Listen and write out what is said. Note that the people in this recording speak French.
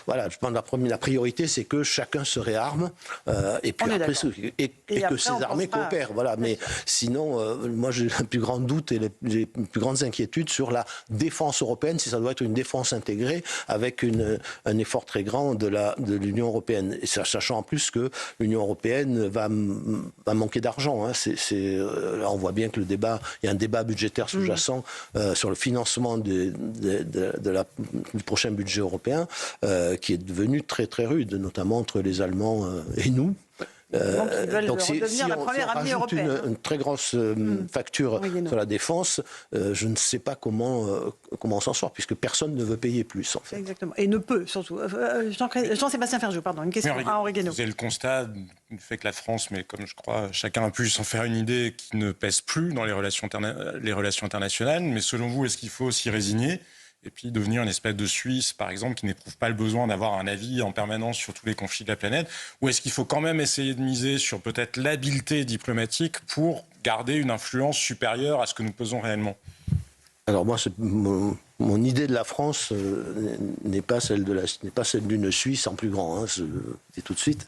voilà, je pense que la priorité, c'est que chacun se réarme et puis après, que ces armées coopèrent. Voilà. Mais sinon, moi, j'ai le plus grand doute et les plus grandes inquiétudes sur la défense européenne, si ça doit être une défense intégrée avec un effort très grand de l'Union européenne. Et sachant en plus que l'Union européenne va manquer d'argent. Hein. Là, on voit bien que il y a un débat budgétaire sous-jacent sur le financement du prochain budget européen qui est devenu très très rude, notamment entre les Allemands et nous. Donc si on rajoute une très grosse facture sur la défense, je ne sais pas comment on s'en sort, puisque personne ne veut payer plus. En fait. Exactement. Et ne peut, surtout. Jean-Sébastien Ferjou, pardon, une question à Henri Guénaud. Vous avez le constat du fait que la France, mais comme je crois chacun a pu s'en faire une idée, qui ne pèse plus dans les relations internationales. Mais selon vous, est-ce qu'il faut s'y résigner ? Et puis devenir une espèce de Suisse, par exemple, qui n'éprouve pas le besoin d'avoir un avis en permanence sur tous les conflits de la planète? Ou est-ce qu'il faut quand même essayer de miser sur peut-être l'habileté diplomatique pour garder une influence supérieure à ce que nous pesons réellement? Alors moi, mon idée de la France n'est pas celle d'une Suisse en plus grand, hein, je le dis tout de suite.